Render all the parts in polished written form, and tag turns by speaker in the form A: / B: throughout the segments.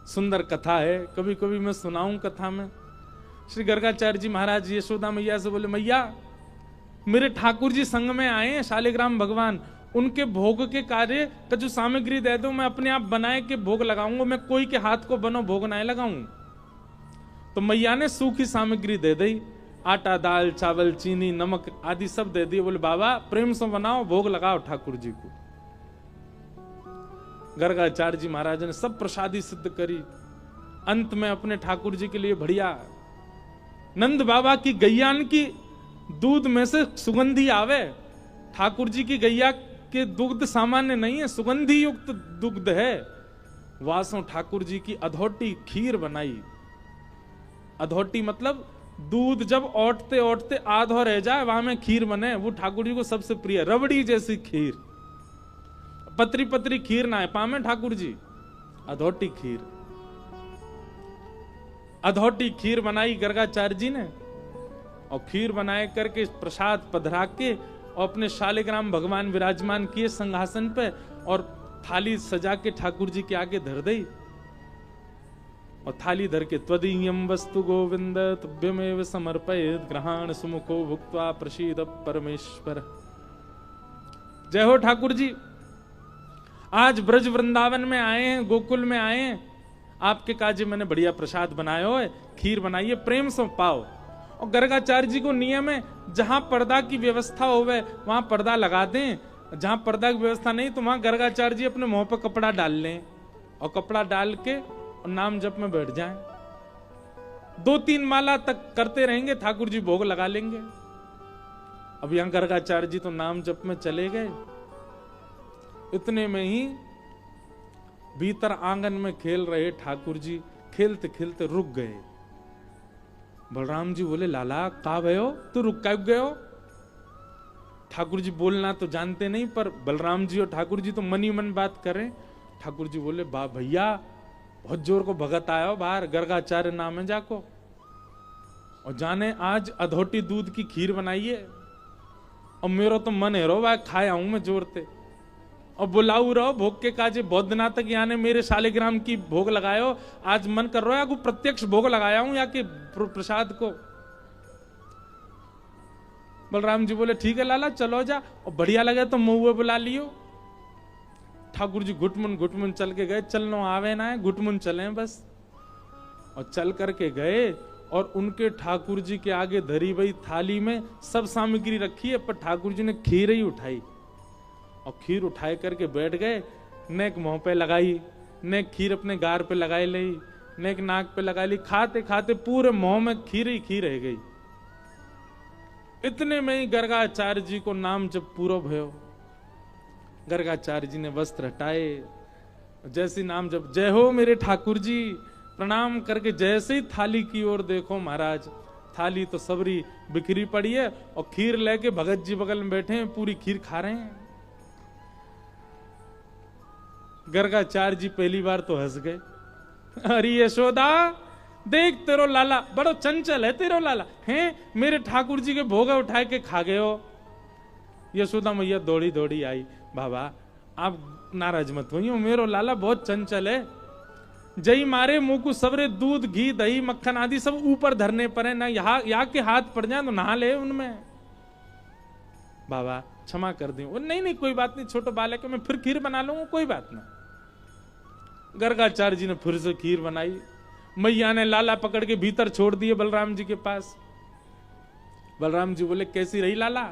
A: सुंदर कथा है, कभी कभी मैं सुनाऊं कथा में। श्री गर्गाचार्य जी महाराज यशोदा मैया से बोले, मैया मेरे ठाकुर जी संग में आए हैं शालिग्राम भगवान, उनके भोग के कार्य का जो सामग्री दे दो, मैं अपने आप बनाए के भोग लगाऊंगा, मैं कोई के हाथ को बनो भोग ना लगाऊं। तो मैया ने सूखी सामग्री दे दी, आटा दाल चावल चीनी नमक आदि सब दे दिए। बोले बाबा प्रेम से बनाओ, भोग लगाओ ठाकुर जी को। गर्गाचार्य जी महाराज ने सब प्रसादी सिद्ध करी। अंत में अपने ठाकुर जी के लिए बढ़िया नंद बाबा की गैयान की दूध में से सुगंधी आवे। ठाकुर जी की गैया के दुग्ध सामान्य नहीं है, सुगंधी युक्त दुग्ध है। वासों ठाकुर जी की अधोटी खीर बनाई। अधोटी मतलब दूध जब ओटते ओटते आधो रह जाए वहां में खीर बने, वो ठाकुर जी को सबसे प्रिय। रबड़ी जैसी खीर, पतरी पतरी खीर ना है पामे ठाकुर जी, अधोटी खीर। अधोटी खीर बनाई गर्गाचार्य जी ने, और खीर बनाए करके प्रसाद पधरा के और अपने शालिग्राम भगवान विराजमान किए सिंहासन पे, और थाली सजा के ठाकुर जी के आगे धर दी। और थाली धर के त्वदीयम वस्तु गोविंद तुभ्यमेव समर्पयेत् ग्रहण सुमुखो भुक्त्वा प्रसीद परमेश्वर। जय हो ठाकुर जी, आज ब्रज वृंदावन में आए हैं, गोकुल में आए हैं, आपके काजे मैंने बढ़िया प्रसाद बनाया हो, खीर बनाइए, प्रेम से पाओ। और गर्गाचार्य जी को नियम है, जहां पर्दा की व्यवस्था होवे वहां पर्दा लगा दें, जहां पर्दा की व्यवस्था नहीं तो वहां गर्गाचार्य जी अपने मुंह पर कपड़ा डाल लें, और कपड़ा डाल के और नाम जप में बैठ जाएं। 2-3 माला तक करते रहेंगे, ठाकुर जी भोग लगा लेंगे। अब यहां गर्गाचार्य जी तो नाम जप में चले गए। इतने में ही भीतर आंगन में खेल रहे ठाकुर जी खेलते खेलते रुक गए। बलराम जी बोले, लाला कहाँ भयो, तू रुक कब गए हो? ठाकुर जी बोलना तो जानते नहीं, पर बलराम जी और ठाकुर जी तो मन ही मन बात करें। ठाकुर जी बोले, बा भैया बहुत जोर को भगत आयो बाहर, गर्गाचार्य नाम है जाको, और जाने आज अधोटी दूध की खीर बनाइए, और मेरा तो मन है रो भाई खाए आऊं मैं जोर ते, और बुलाऊ रहो भोग के काजे बौद्धनाथ तक यानी मेरे शालिग्राम की भोग लगायो, आज मन कर रहा है प्रत्यक्ष भोग लगाया हूं या के प्रसाद को। बलराम जी बोले, ठीक है लाला चलो जा, और बढ़िया लगे तो मुंह बुला लियो। ठाकुर जी घुटमुन चल के गए, चलनो आवे ना है, घुटमुन चले बस। और चल करके गए, और उनके ठाकुर जी के आगे धरी हुई थाली में सब सामग्री रखी है, पर ठाकुर जी ने खीर ही उठाई, और खीर उठाए करके बैठ गए। नेक मुंह पे लगाई, नेक खीर अपने गार पे लगाई ली, नेक नाक पे लगा ली, खाते खाते पूरे मुंह में खीर ही खीर रह गई। इतने में ही गर्गाचार्य जी को नाम जब पूरा भयो, गर्गाचार्य जी ने वस्त्र हटाए, जैसी नाम जब जय हो मेरे ठाकुर जी, प्रणाम करके जैसे ही थाली की ओर देखो महाराज, थाली तो सबरी बिखरी पड़ी है, और खीर लेके भगत जी बगल में बैठे हैं, पूरी खीर खा रहे हैं। गर्गाचार्य जी पहली बार तो हंस गए, अरे यशोदा देख तेरो लाला बड़ो चंचल है, तेरो लाला हैं मेरे ठाकुर जी के भोग उठाए के खा गए हो। यशोदा मैया दौड़ी दौड़ी आई, बाबा आप नाराज मत होइए, मेरो लाला बहुत चंचल है, जई मारे मुंह को सबरे दूध घी दही मक्खन आदि सब ऊपर धरने पर है ना, यहाँ के हाथ पड़ जाए तो नहा ले उनमें। बाबा क्षमा कर दी। नहीं कोई बात नहीं, छोटा बालक है, मैं फिर खीर बना लूंगा, कोई बात ना। गर्गाचार्य जी ने फिर से खीर बनाई, मैया ने लाला पकड़ के भीतर छोड़ दिए बलराम जी के पास। बलराम जी बोले, कैसी रही लाला?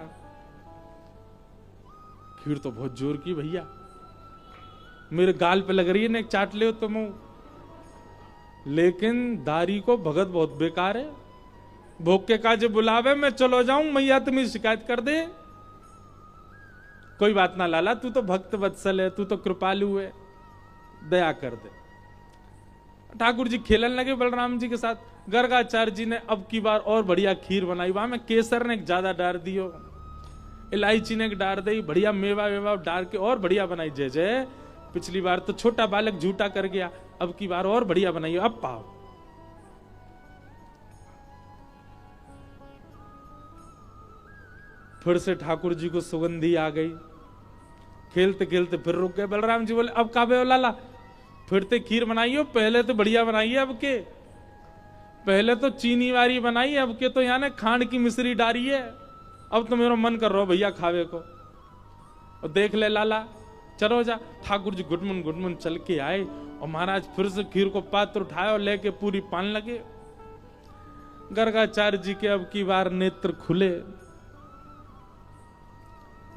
A: खीर तो बहुत जोर की भैया, मेरे गाल पे लग रही है, ने चाट ले तो मुंह, लेकिन दारी को भगत बहुत बेकार है, भोग के काजे बुलावे मैं चलो जाऊं, मैया तुम्हें शिकायत कर दे। कोई बात ना लाला, तू तो भक्त वत्सल है, तू तो कृपालु है, दया कर दे। ठाकुर जी खेलन लगे बलराम जी के साथ। गर्गाचार्य जी ने अब की बार और बढ़िया खीर बनाई, वहां में केसर ने ज्यादा डाल दियो, इलायची ने डाल दी, बढ़िया मेवा वेवा डाल के और बढ़िया बनाई। जय जय, पिछली बार तो छोटा बालक झूठा कर गया, अब की बार और बढ़िया बनाई, अब पाओ। फिर से ठाकुर जी को सुगंधी आ गई, खेलते खेलते फिर रुक गए। बलराम जी बोले, अब काबे हो लाला? फिर ते खीर बनाइयो, पहले तो बढ़िया बनाइए, अब के पहले तो चीनी वाली बनाई, अब के तो यहाँ ने खांड की मिश्री डाली है। अब तो मेरा मन कर रहा हो भैया खावे को। और देख ले लाला, चलो जा। ठाकुर जी गुटमुन चल के आए और महाराज फिर से खीर को पात्र उठाए और लेके पूरी पान लगे। गर्गाचार्य जी के अब की बार नेत्र खुले।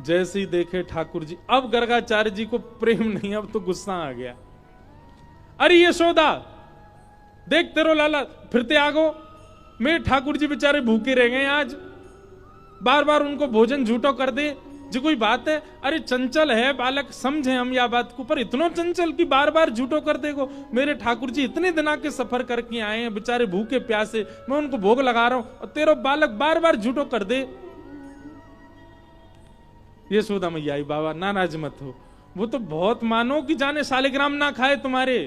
A: जैसे ही देखे ठाकुर जी, अब गर्गाचार्य जी को प्रेम नहीं, अब तो गुस्सा आ गया। अरे यशोदा, देख तेरो लाला फिरते आगो। मेरे ठाकुर जी बेचारे भूखे रह गए आज, बार बार उनको भोजन झूठो कर दे जी, कोई बात है? अरे चंचल है बालक, समझे हम या बात को, पर इतना चंचल कि बार बार झूठो कर देगो। मेरे ठाकुर जी इतने दिना के सफर करके आए हैं, बेचारे भूखे प्यासे, मैं उनको भोग लगा रहा हूं और तेरो बालक बार बार झूठो कर दे। यशोदा मैया आई, बाबा नाराज मत हो, वो तो बहुत मानो कि जाने सालिग्राम ना खाए तुम्हारे।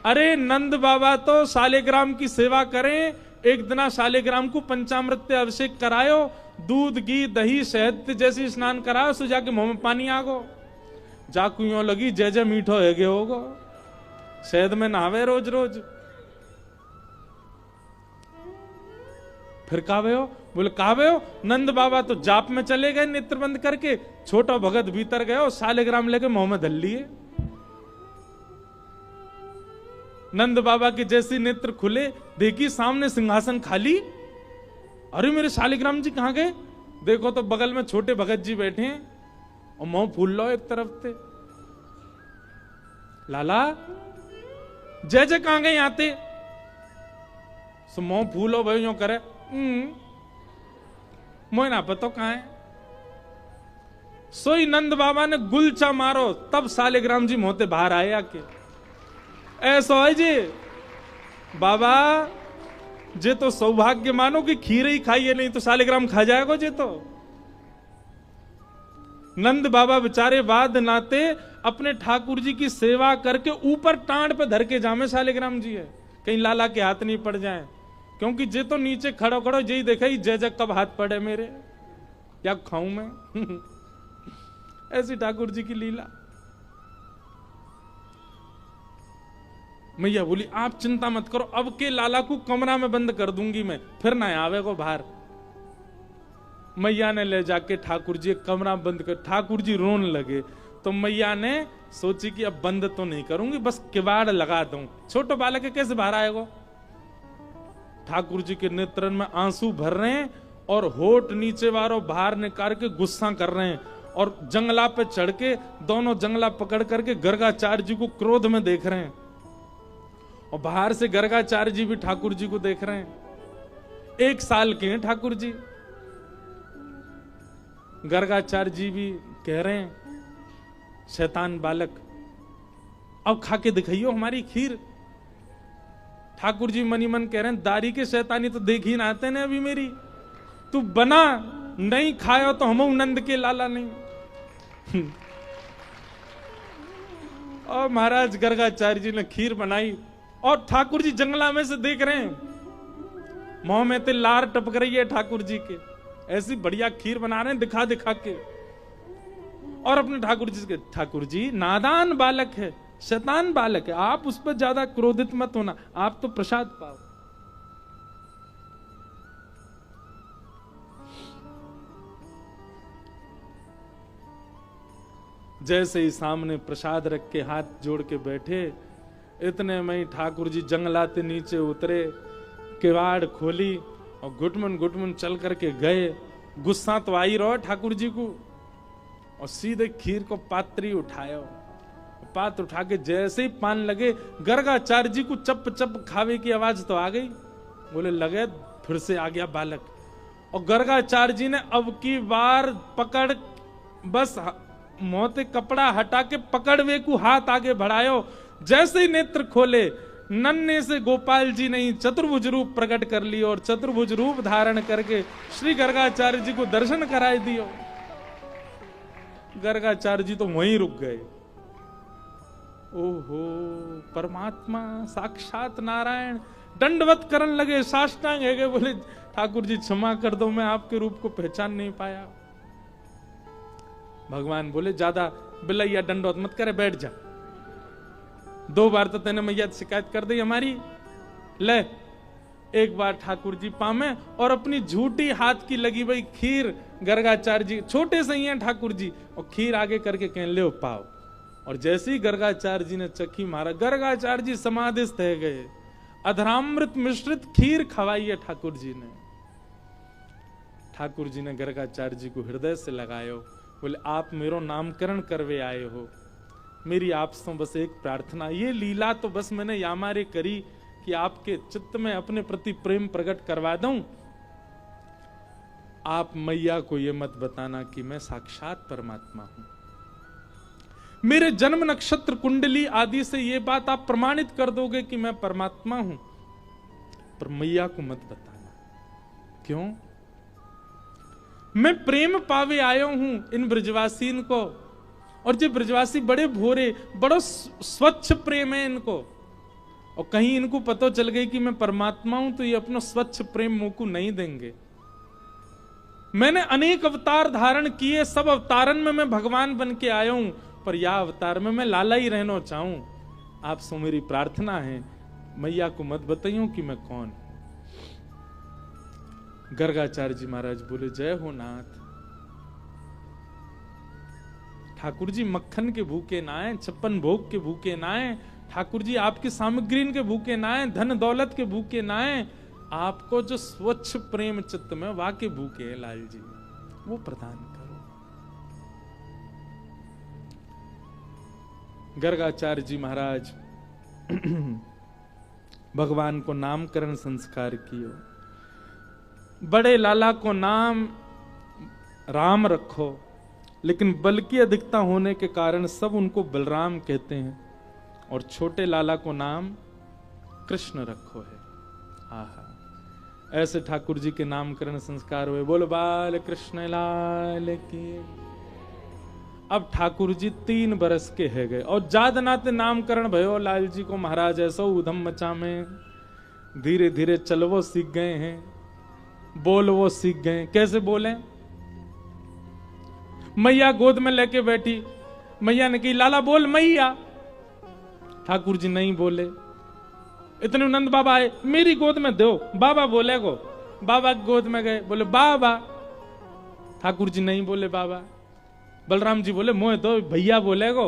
A: अरे नंद बाबा तो सालिग्राम की सेवा करें, एक दिना सालिग्राम को पंचामृत से अभिषेक करायो, दूध घी दही शहद जैसी स्नान कराओ, सो जाके मुंह में पानी आगो। जाकू यूं लगी जय जय मीठो है गे होगो, शहद में नहावे रोज रोज। फिर कावे हो? बोले कावे हो? नंद बाबा तो जाप में चले गए नेत्र बंद करके, छोटा भगत भीतर गए, सालिग्राम लेके मुंह में धल लिए। नंद बाबा के जैसे नेत्र खुले, देखी सामने सिंहासन खाली। अरे मेरे सालिग्राम जी कहां गए? देखो तो बगल में छोटे भगत जी बैठे हैं और मुंह फूल लो एक तरफ से। लाला जय जय कहां गए आते? सो मुंह फूलो भाई जो करे, मोह ना पतो कहां है। सोई नंद बाबा ने गुलचा मारो, तब सालिग्राम जी मोहते बाहर आए आके। ऐसा है जी बाबा, जे तो सौभाग्य मानो कि खीर ही खाइए, नहीं तो सालिग्राम खा जाएगा जे तो। नंद बाबा बेचारे बाद नाते अपने ठाकुर जी की सेवा करके ऊपर टांड पे धर के जामे सालिग्राम जी है, कहीं लाला के हाथ नहीं पड़ जाए, क्योंकि जे तो नीचे खड़ो खड़ो यही देखा ही जय जय कब हाथ पड़े मेरे, क्या खाऊं मैं। ऐसी ठाकुर जी की लीला। मैया बोली आप चिंता मत करो, अब के लाला को कमरा में बंद कर दूंगी मैं, फिर ना आवे को बाहर। मैया ने ले जाके ठाकुर जी कमरा बंद कर, ठाकुर जी रोने लगे। तो मैया ने सोची कि अब बंद तो नहीं करूंगी, बस किवाड़ लगा दूं, छोटो बालक है कैसे बाहर आएगा। ठाकुर जी के नेत्रन में आंसू भर रहे हैं और होठ नीचे वालों बाहर निकाल के गुस्सा कर रहे हैं, और जंगला पे चढ़ के दोनों जंगला पकड़ करके गर्गाचार्य जी को क्रोध में देख रहे हैं, और बाहर से गर्गाचार्य जी भी ठाकुर जी को देख रहे हैं। 1 साल के हैं ठाकुर जी। गर्गाचार्य जी भी कह रहे हैं शैतान बालक, अब खा के दिखाइयो हमारी खीर। ठाकुर जी मनी मन कह रहे हैं दारी के शैतानी तो देख ही ना आते ने अभी मेरी, तू बना नहीं खायो तो हम नंद के लाला नहीं। और महाराज गर्गाचार्य जी ने खीर बनाई और ठाकुर जी जंगला में से देख रहे हैं, मुंह में ते लार टपक रही है ठाकुर जी के, ऐसी बढ़िया खीर बना रहे हैं दिखा दिखा के। और अपने ठाकुर जी नादान बालक है, शैतान बालक है, आप उस पर ज्यादा क्रोधित मत होना, आप तो प्रसाद पाओ। जैसे ही सामने प्रसाद रख के हाथ जोड़ के बैठे, इतने में ही ठाकुर जी जंगलाते नीचे उतरे, किवाड़ खोली और घुटमुन चल करके गए। गुस्सा तो आई रहो ठाकुर जी को, और सीधे खीर को पात्री उठाया, पात्र उठा के जैसे ही पान लगे, गर्गाचार्य जी को चप चप खावे की आवाज तो आ गई। बोले लगे फिर से आ गया बालक। और गर्गाचार्य जी ने अब की बार पकड़, बस मोते कपड़ा हटा के पकड़वे को हाथ आगे बढ़ायो। जैसे ही नेत्र खोले, नन्हे से गोपाल जी ने चतुर्भुज रूप प्रकट कर लियो, और चतुर्भुज रूप धारण करके श्री गर्गाचार्य जी को दर्शन कराए दियो। गर्गाचार्य जी तो वहीं रुक गए। ओहो परमात्मा साक्षात नारायण, दंडवत करने लगे, साष्टांग है गए। बोले ठाकुर जी क्षमा कर दो, मैं आपके रूप को पहचान नहीं पाया। भगवान बोले ज्यादा बिलैया दंडवत मत करे, बैठ जा। 2 बार तो तेने मैया शिकायत कर दी हमारी। ले, एक बार ठाकुर जी पामे और अपनी झूठी हाथ की लगी भाई खीर गर्गाचार्य जी, छोटे से ही हैं ठाकुर जी, और खीर आगे करके कह ले पाओ। और जैसे ही गर्गाचार्य जी ने चक्की मारा, गर्गाचार्य जी समाधिस्थ है गए। अधरामृत मिश्रित खीर खवाई है ठाकुर जी ने। ठाकुर जी ने गर्गाचार्य जी को हृदय से लगायो, बोले आप मेरो नामकरण करवे आए हो, मेरी आपसे बस एक प्रार्थना, ये लीला तो बस मैंने यामारे करी कि आपके चित्त में अपने प्रति प्रेम प्रकट करवा दूं। आप मैया को ये मत बताना कि मैं साक्षात परमात्मा हूं। मेरे जन्म नक्षत्र कुंडली आदि से ये बात आप प्रमाणित कर दोगे कि मैं परमात्मा हूं, पर मैया को मत बताना। क्यों? मैं प्रेम पावे आयो हूं इन ब्रजवासीन को, और जो ब्रजवासी बड़े भोरे, बड़ा स्वच्छ प्रेम है इनको, और कहीं इनको पता चल गई कि मैं परमात्मा हूं तो ये अपना स्वच्छ प्रेम मुंह को नहीं देंगे। मैंने अनेक अवतार धारण किए, सब अवतारन में मैं भगवान बन के आया हूं, पर यह अवतार में मैं लाला ही रहना चाहूं। आपसे मेरी प्रार्थना है, मैया को मत बताइयो कि मैं कौन। गर्गाचार्य जी महाराज बोले जय हो नाथ। ठाकुर जी मक्खन के भूखे ना आए, 56 भोग के भूखे ना आए, ठाकुर जी आपकी सामग्री के भूखे ना आए, धन दौलत के भूखे ना आए, आपको जो स्वच्छ प्रेम चित्त में वाके भूखे है लाल जी, वो प्रदान करो। गर्गाचार्य जी महाराज भगवान को नामकरण संस्कार किए। बड़े लाला को नाम राम रखो, लेकिन बल की अधिकता होने के कारण सब उनको बलराम कहते हैं, और छोटे लाला को नाम कृष्ण रखो है। आहा, ऐसे ठाकुर जी के नामकरण संस्कार हुए। बोलो बाल कृष्ण लाल की। अब ठाकुर जी 3 बरस के है गए, और ज्यादा नाते नामकरण भयो लाल जी को महाराज ऐसा उधम मचा में धीरे धीरे चलवो सीख गए हैं, बोलवो सीख गए। कैसे बोले? मैया गोद में लेके बैठी, मैया ने कही लाला बोल मैया, ठाकुर जी नहीं बोले। इतने नंद बाबा आए, मेरी गोद में दो, बाबा बोले गो, बाबा की गोद में गए, बोले बाबा, ठाकुर जी नहीं बोले बाबा। बलराम जी बोले मोह दो, भैया बोले गो,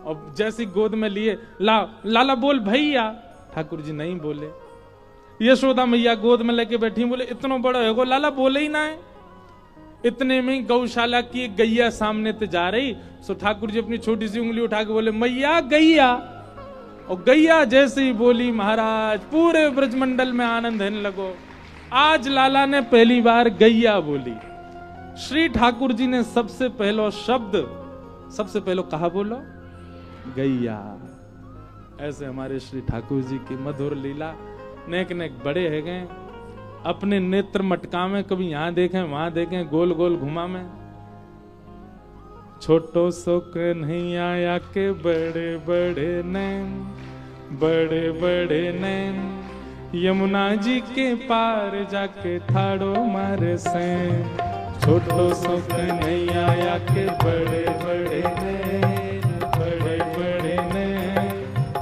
A: और जैसी गोद में लिए लाला बोल भैया, ठाकुर जी नहीं बोले। यशोदा मैया गोद में लेके बैठी, बोले इतना बड़ा है गो, लाला बोले ही ना है। इतने में गौशाला की एक गैया सामने ते जा रही, सो ठाकुर जी अपनी छोटी सी उंगली उठा के बोले मैया गैया, और गैया जैसे ही बोली महाराज पूरे ब्रजमंडल में आनंद होने लगो। आज लाला ने पहली बार गैया बोली। श्री ठाकुर जी ने सबसे पहलो शब्द, सबसे पहले कहा बोलो गैया। ऐसे हमारे श्री ठाकुर जी की मधुर लीला, नेक नेक बड़े है गए, अपने नेत्र मटका में, कभी यहां देखें वहां देखें, गोल गोल घुमा में। छोटो सो कन्हैया के बड़े बड़े नैन, बड़े बड़े नैन, यमुना जी के पार जाके ठाड़ो मारे सैन। छोटो सो कन्हैया के बड़े बड़े नैन, बड़े बड़े नैन,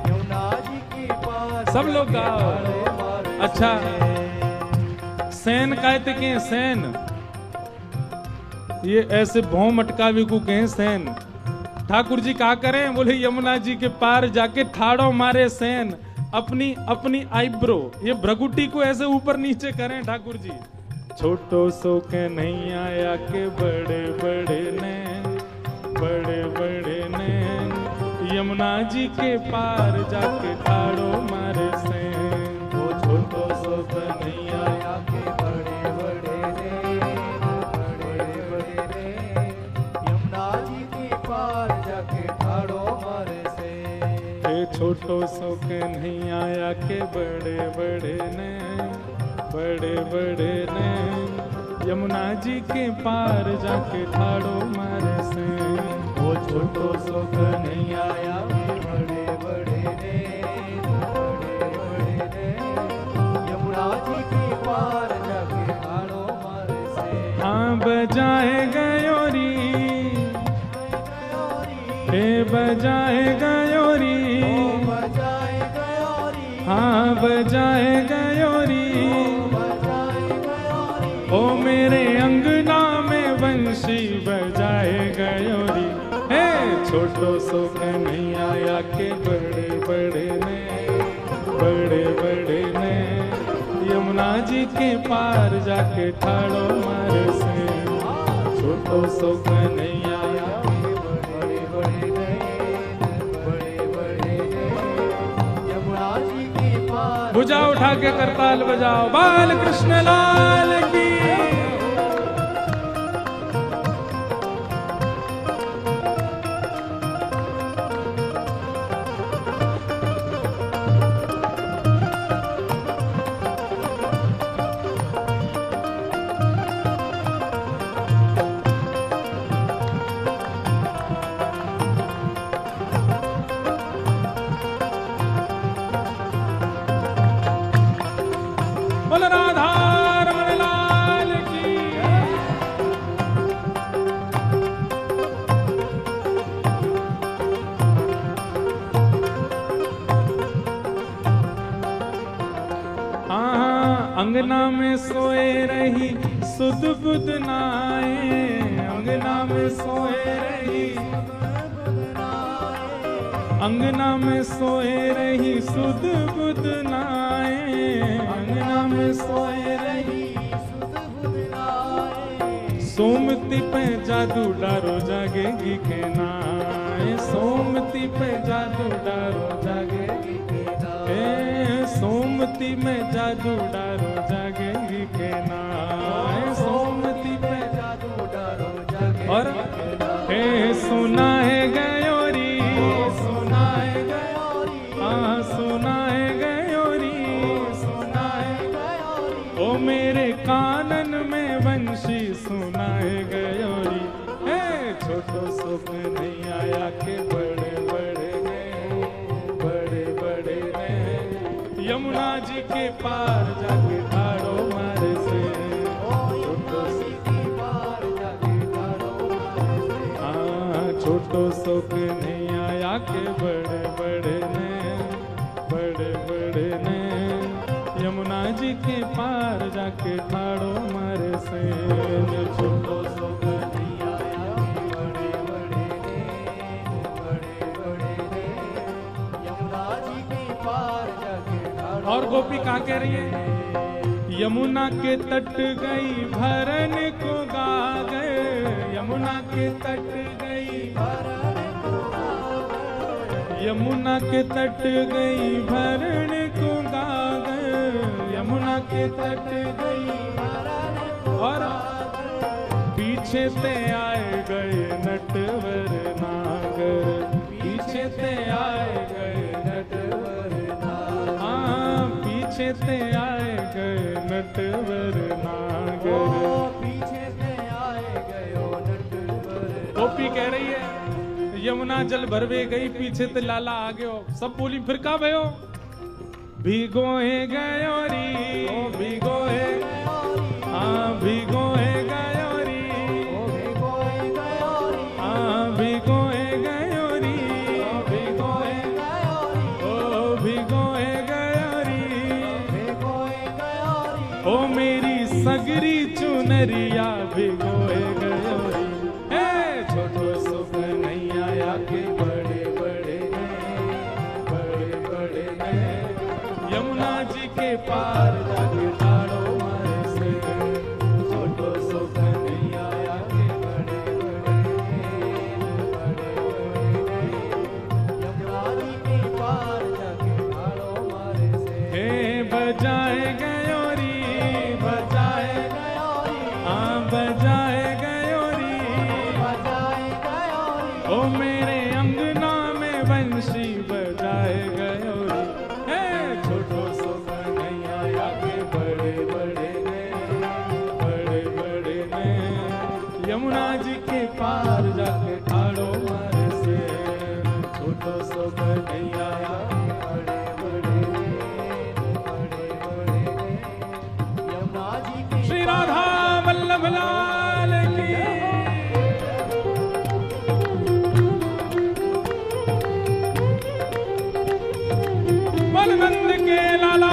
A: यमुना जी के पार। सब लोग गाओ। अच्छा, सैन कहते के सैन, ये ऐसे भौं मटकावी को कहें सैन। ठाकुर जी क्या करें? बोले यमुना जी के पार जाके ठाड़ो मारे सैन। अपनी अपनी आईब्रो, ये भ्रगुटी को ऐसे ऊपर नीचे करें ठाकुर जी। छोटो सो कन्हैया के बड़े बड़े नैन, बड़े बड़े नैन, यमुना जी के पार जाके ठाड़ो मारे सैन। वो छोटो सो कन्हैया के बड़े बड़े नैन, बड़े बड़े नैन, यमुना जी के पार जाके ठाड़ो मारे सैन। छोटो सो कन्हैया के बड़े बड़े नैन, बड़े बड़े नैन, यमुना जी के पार जाके ठाड़ो मारे सैन। वो छोटो सो कन्हैया के बड़े बड़े नैन, बड़े बड़े नैन, यमुना जी के पार जाके ठाड़ो मारे सैन। हाँ बजाए गयोरी, हे बजाए गयोरी, बजाए गयोरी, ओ मेरे अंगना में बंशी बजाए गयोरी। हे छोटो सो कन्हैया आया के बड़े बड़े ने, बड़े बड़े ने यमुना जी के पार जाके ठाड़ो मारे से। छोटो सो कन्हैया आया के बड़े बड़े ने, बड़े बड़े ने यमुना जी के पार। भुजा उठा के करताल बजाओ, बाल कृष्ण लाल की। बोल राधा रमण लाल की। अंगना में सोए रही सुध बुध नाए, अंगना में सोए रही, अंगना में सोए रही सुध बुध नाए, अंगना में सोए रही सुध बुध नाए। सोमती पे जादू डारो जागेगी के नाए, सोमती पे जादू डारो जागेगी के नाए, सोमती में जादू डारो जागेगी के नाए, सोमती पे जादू डारो जागेगी। और हे सुना है गयोरी, सुना है गयोरी, हाँ सुना है गयोरी, सुना है गयोरी। ओ मेरे कानन में बंशी सुना है गयोरी। हे छोटो सो कन्हैया आया के बड़े बड़े ने, बड़े बड़े ने यमुना जी के पार जाके ठाड़ो मारे से। छोटो सो के पार जाके ठाड़ो मारे से। हाँ छोटो सो कन्हैया आया के बड़े बड़े ने, बड़े बड़े ने यमुना जी के पार जाके ठाड़ो मारे से। छोटो सो कन्हैया आया के बड़े बड़े ने, बड़े बड़े ने यमुना जी के पार जाके ठाड़ो। और गोपी कहाँ कह रही है? यमुना के तट गई भरन को गागर, यमुना के तट गई भरन को गागर, यमुना के तट गई भरन को गागर, यमुना के तट गई भरन को गागर। पीछे ते आए गए नटवर नागर, पीछे ते आए गए नटवर नागर, हाँ पीछे ते आए गए नटवर नागर, पीछे से आए गयो नटवर। गोपी कह रही है यमुना जल भरवे गई, पीछे ते लाला आ गयो। सब बोली फिर का भयो? भिगोए गयोरी, ओ भिगोए, हाँ भिगोए गयोरी, ओ भिगोए गयोरी, हाँ भिगोए गयोरी, ओ भिगोए गयोरी, ओ भिगोए गयोरी, भिगोए गयोरी। ओ मेरी सगरी चुनरिया भिगोए गयोरी। हे छोटो सो कन्हैया आया के बड़े बड़े ने, बड़े बड़े ने यमुना जी के पार जाके ठाड़ो मारे से। छोटो सो कन्हैया आया के बड़े बड़े ने, बड़े बड़े ने यमुना जी के पार जाके ठाड़ो मारे से। हे बजाए गयोरी, बजाए गयोरी, हाँ बजाए गयोरी, बजाए गयोरी। ओ मेरे अंगना में बंशी बजाए गयोरी। हे छोटो सो कन्हैया आया के बड़े बड़े ने, बड़े बड़े ने यमुना जी के पार जाके ठाड़ो मारे से। छोटो सो कन्हैया आया के बड़े बड़े ने, बड़े बड़े ने यमुना जी के। श्री राधा वल्लभ लाल की। बलवंत के लाला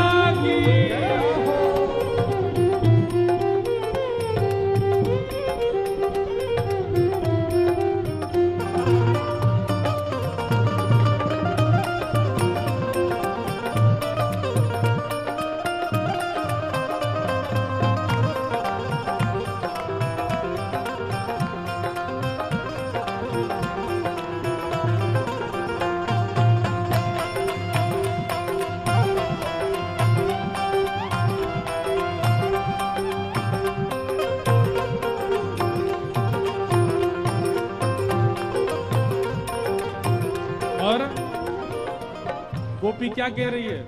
A: और गोपी क्या कह रही है?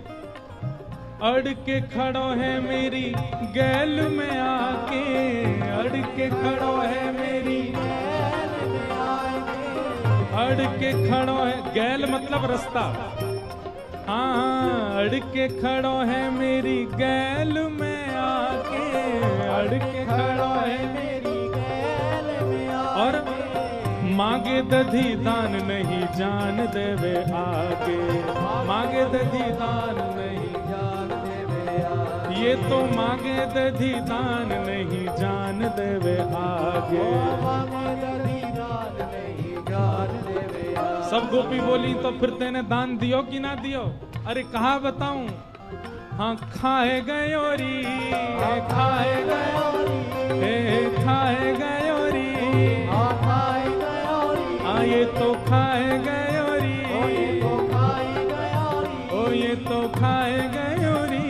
A: अड़ के खड़ो है मेरी गैल में आके, अड़ के खड़ो है मेरी, अड़ के खड़ो है, गैल मतलब रास्ता। हाँ, अड़ के खड़ो है मेरी गैल में आके, अड़ के खड़ो है मेरी गैल में आके। और मांगे दधी दान नहीं जान देवे आगे, मांगे दधी दान नहीं जान देवे आगे, ये तो मांगे दधी दान नहीं जान देवे आगे, मांगे दधी दान नहीं जान देवे आगे। सब गोपी बोली तो फिर तेने दान दियो कि ना दियो? अरे कहाँ बताऊं? हाँ, खाए गयोरी, खाए गयोरी, खाए गयोरी, खाए गयोरी, हाँ ये तो खाए गयोरी, ओ ये तो खाए गयोरी, ओ ये तो खाए गयोरी,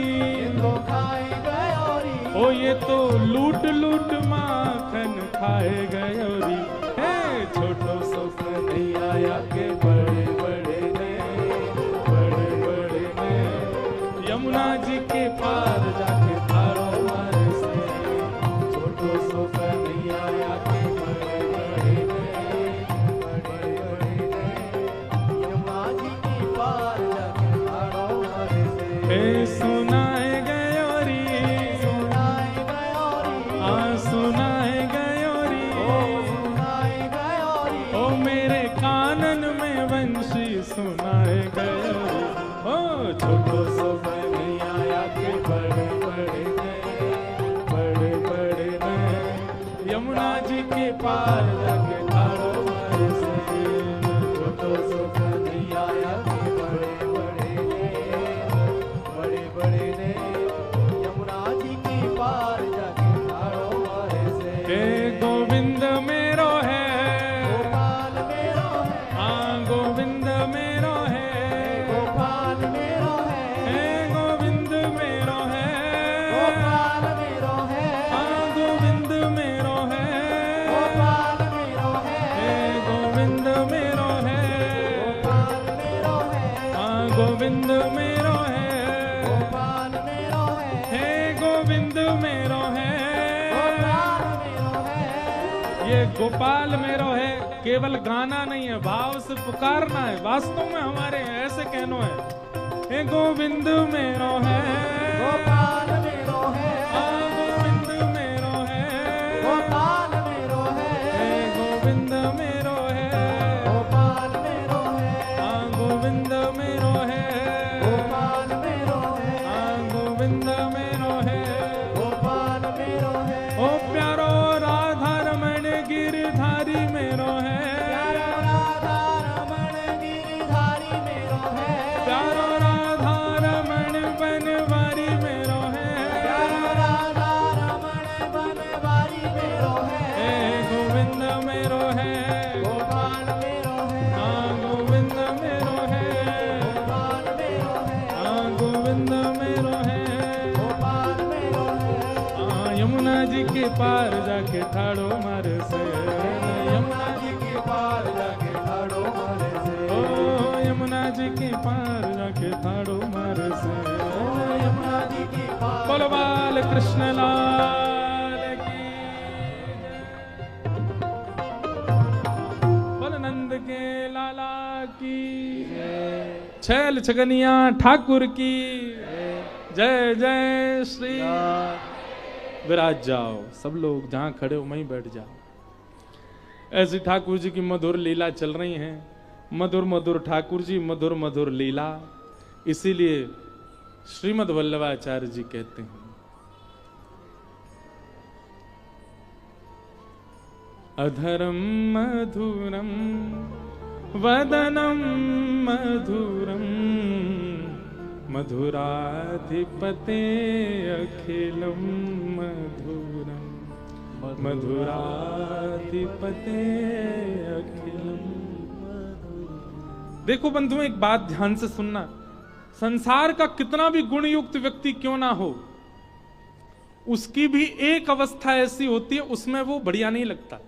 A: तो खाए गयोरी, ओ ये तो लूट लूट माखन खाए गयोरी। हे छोटो सो नहीं आया के बड़े बड़े ने, बड़े बड़े ने यमुना जी के पार जाके थारो मारे से, छोटो सो नहीं आया के बड़े बड़े ने, बड़े बड़े ने यमुना जी के पार जाके थारो मारे से। हे सुनाए गयोरी, सुनाए गयोरी, हाँ सुनाए गयोरी, ओ सुनाए गयोरी, ओ मेरे कानन में वंशी सुनाए गयोरी। ओ छोटो सो नहीं आया के बड़े बड़े ने, बड़े बड़े ने यमुना जी के पार जाके थारो मारे से, छोटो सो नहीं आया के बड़े बड़े ने, बड़े बड़े ने यमुना जी के पार जाके थारो मारे से। हे गोविंद मेरो है, गोपाल मेरो है, हाँ गोविंद मेरो है, गोपाल मेरो है, हे गोविंद मेरो है, गोपाल मेरो है, हाँ गोविंद मेरो है, गोपाल मेरो है, हे गोविंद मेरो है, गोपाल मेरो है, हाँ गोविंद मेरो है, गोपाल मेरो है, हे गोविंद मेरो है, गोपाल मेरो है। ये गोपाल मेरो है केवल गाना नहीं है, भाव से पुकारना है, वास्तव में हमारे ऐसे कहनो है। हे गोविंद मेरो है, गोपाल मेरो है, हाँ गोविंद मेरो है, गोपाल मेरो है, हे गोविंद मेरो है, गोपाल मेरो है, हाँ गोविंद मेरो है, गोपाल मेरो है, हाँ गोविंद मेरो है, गोपाल मेरो है। ओ प्यारो राधा रमण गिरधारी मेरो है, प्यारो राधा रमण गिरधारी मेरो है, प्यारो राधा रमण बनवारी मेरो है, प्यारो राधा रमण बनवारी मेरो है, हे गोविंद मेरो है, गोपाल मेरो है, हाँ गोविंद मेरो है, गोपाल मेरो है, हाँ गोविंद मेरो है, गोपाल मेरो है। हाँ यमुना जी के पार जाके ठाड़ो मारे से, यमुना जी के पार जाके ठाड़ो मारे से, ओ यमुना जी के पार जाके ठाड़ो मारे से, ओ यमुना जी के पार। बोलो बाल कृष्ण लाल की जय, बोलो नंद के लाला की जय, छैल छगनिया ठाकुर की जय, जय श्री। विराज जाओ सब लोग, जहां खड़े हो वहीं बैठ जाओ। ऐसी ठाकुर जी की मधुर लीला चल रही हैं, मधुर मधुर ठाकुर जी, मधुर मधुर लीला। इसीलिए श्रीमद् वल्लभाचार्य जी कहते हैं, अधरम मधुरम वदनम मधुरम मधुराधिपते अखिलम मधुरम मधुराधिपते अखिलम। देखो बंधुओं, एक बात ध्यान से सुनना, संसार का कितना भी गुणयुक्त व्यक्ति क्यों ना हो, उसकी भी एक अवस्था ऐसी होती है उसमें वो बढ़िया नहीं लगता।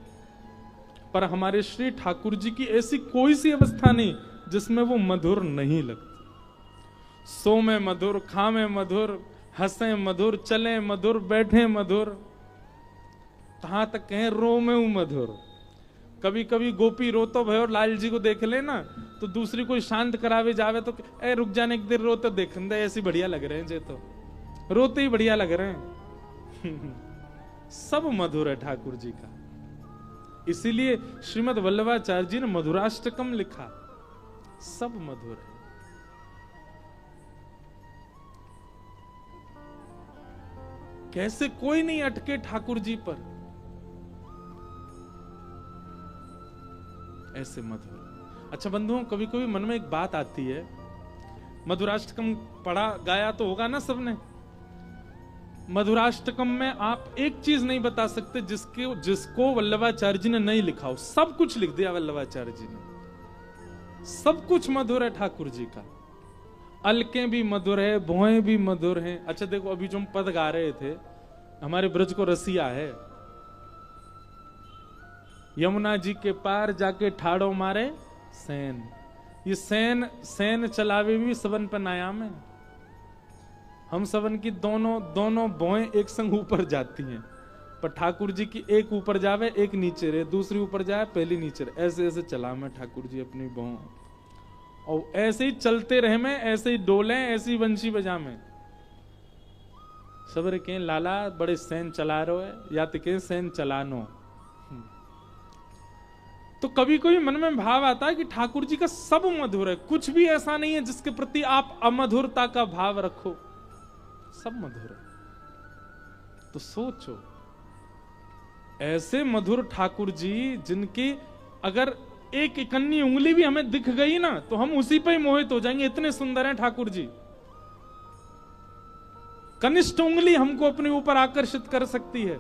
A: पर हमारे श्री ठाकुर जी की ऐसी कोई सी अवस्था नहीं जिसमें वो मधुर नहीं लगती। सो में मधुर, खा में मधुर, हंसे मधुर, चले मधुर, बैठे मधुर, कहां तक कहें रो में हूं मधुर। कभी कभी गोपी रोतो भयो लाल जी को देख ले ना, तो दूसरी कोई शांत करावे जावे तो ए रुक जाने एक देर रोते देख दे, ऐसी बढ़िया लग रहे हैं जे, तो रोते ही बढ़िया लग रहे हैं। सब मधुर है ठाकुर जी का। इसीलिए श्रीमद् वल्लभाचार्य जी ने मधुराष्टकम लिखा, सब मधुर है। कैसे कोई नहीं अटके ठाकुर जी पर, ऐसे मधुर। अच्छा बंधुओं, कभी कभी मन में एक बात आती है, मधुराष्टकम पढ़ा गाया तो होगा ना सबने। मधुराष्टकम में आप एक चीज नहीं बता सकते जिसको वल्लभाचार्य जी ने नहीं लिखा हो। सब कुछ लिख दिया वल्लभाचार्य जी ने, सब कुछ मधुर है ठाकुर जी का। अलकें भी मधुर है, भोएं भी मधुर हैं। अच्छा देखो, अभी जो हम पद गा रहे थे, हमारे ब्रज को रसिया है, यमुना जी के पार जाके ठाड़ो मारे सैन। ये सैन चलावे भी सबन पर नायाम है। हम सबन की दोनों भोएं एक संग ऊपर जाती हैं, पर ठाकुर जी की एक ऊपर जावे एक नीचे रहे, दूसरी ऊपर जाए पहली नीचे रहे। ऐसे ऐसे चला मैं ठाकुर जी अपनी भों, और ऐसे ही चलते रहे मैं, ऐसे ही डोले, ऐसे ही बंशी बजा में। सबरे कहें लाला बड़े सैन चला रहे है, या तो कहें सैन चलानो। तो कभी कभी मन में भाव आता है कि ठाकुर जी का सब मधुर है, कुछ भी ऐसा नहीं है जिसके प्रति आप अमधुरता का भाव रखो, सब मधुर है। तो सोचो, ऐसे मधुर ठाकुर जी जिनकी अगर एक इकन्नी उंगली भी हमें दिख गई ना, तो हम उसी पे ही मोहित हो जाएंगे, इतने सुंदर हैं ठाकुर जी। कनिष्ठ उंगली हमको अपने ऊपर आकर्षित कर सकती है।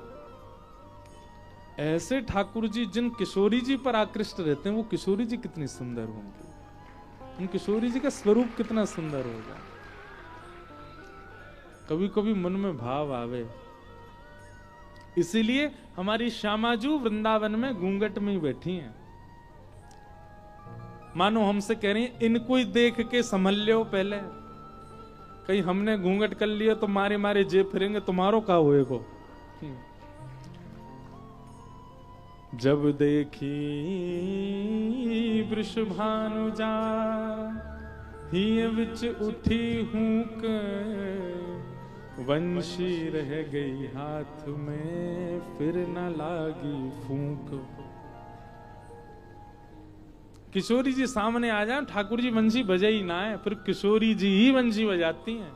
A: ऐसे ठाकुर जी जिन किशोरी जी पर आकृष्ट रहते हैं, वो किशोरी जी कितनी सुंदर होंगी, उन किशोरी जी का स्वरूप कितना सुंदर होगा। कभी कभी मन में भाव आवे। इसीलिए हमारी श्यामाजू वृंदावन में घूंघट में ही बैठी हैं, मानो हमसे कह रही हैं इनको ही देख के संभल लो पहले, कहीं हमने घूंघट कर लिया तो मारे मारे जे फिरेंगे, तुम्हारो का होएगो। जब देखी वृषभानुजा हिय विच उठी हूक, वंशी रह गई हाथ में फिर न लागी फूंक। किशोरी जी सामने आ जाए, ठाकुर जी वंशी बजे ही ना है, फिर किशोरी जी ही वंशी बजाती हैं।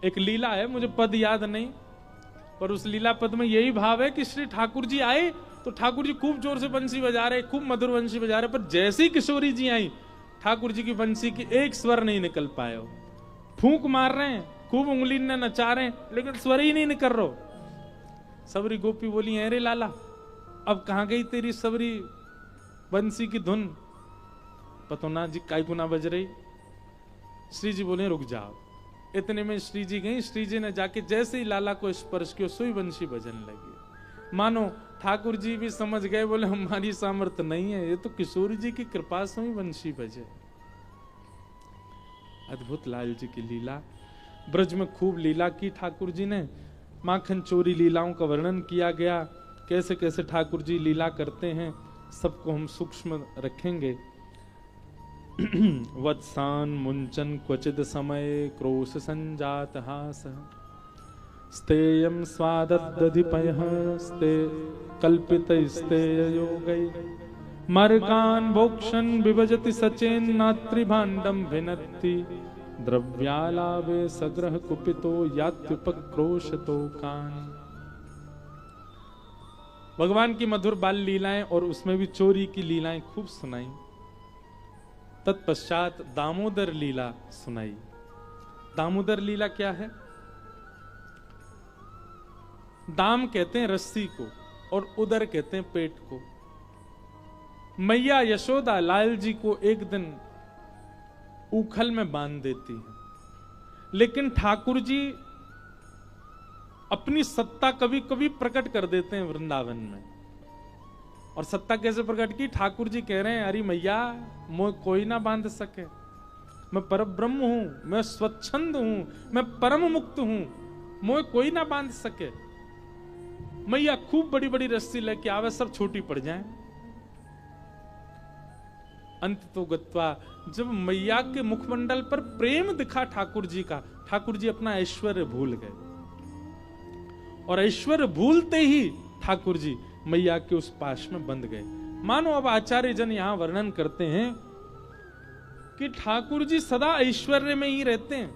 A: एक लीला है, मुझे पद याद नहीं, पर उस लीला पद में यही भाव है कि श्री ठाकुर जी आए तो ठाकुर जी खूब जोर से बंसी बजा रहे, खूब मधुर बंसी बजा रहे, पर जैसे ही किशोरी जी आई, ठाकुर जी की बंसी की एक स्वर नहीं निकल पाए हो। फूंक मार रहे हैं, खूब उंगली ने नचा रहे हैं, लेकिन स्वर ही नहीं निकल रहा। सबरी गोपी बोली अरे लाला, अब कहां गई तेरी सबरी बंसी की धुन, पतो ना जी काय गुना बज रही। श्री जी बोले रुक जाओ। इतने में श्री जी गई, श्री जी ने जाके जैसे ही लाला को स्पर्श किया, सोई बंशी बजने लगी। मानो ठाकुर जी भी समझ गए, बोले हमारी सामर्थ्य नहीं है, ये तो किशोरी जी की कृपा से ही बंशी बजे। अद्भुत लाल जी की लीला। ब्रज में खूब लीला की ठाकुर जी ने, माखन चोरी लीलाओं का वर्णन किया गया, कैसे कैसे ठाकुर जी लीला करते हैं, सबको हम सूक्ष्म रखेंगे। वत्सान मुंचन क्वचिद समय क्रोश संजात हास, स्तेयं स्वाददधिपयः स्ते कल्पित स्तेय योगै, मर्कान भोक्षण विभजति सचेन नात्रिभाण्डम भिनत्ति द्रव्यालावे सग्रह कुपितो यात्युपक्रोशतो कान। भगवान की मधुर बाल लीलाएं और उसमें भी चोरी की लीलाएं खूब सुनाई। तत्पश्चात दामोदर लीला सुनाई। दामोदर लीला क्या है? दाम कहते हैं रस्सी को और उदर कहते हैं पेट को। मैया यशोदा लाल जी को एक दिन उखल में बांध देती है, लेकिन ठाकुर जी अपनी सत्ता कभी कभी प्रकट कर देते हैं वृंदावन में। और सत्ता कैसे प्रकट की? ठाकुर जी कह रहे हैं अरे मैया मोह कोई ना बांध सके, मैं परब्रह्म हूं, मैं स्वच्छंद हूं, मैं परम मुक्त हूं, मोह कोई ना बांध सके। मैया खूब बड़ी बड़ी रस्सी लेके आवे, सब छोटी पड़ जाए। अंत तो गत्वा जब मैया के मुखमंडल पर प्रेम दिखा ठाकुर जी का, ठाकुर जी अपना ऐश्वर्य भूल गए। और ऐश्वर्य भूलते ही ठाकुर जी मैया के उस पाश में बंध गए। मानो अब आचार्य जन यहां वर्णन करते हैं कि ठाकुर जी सदा ऐश्वर्य में ही रहते हैं,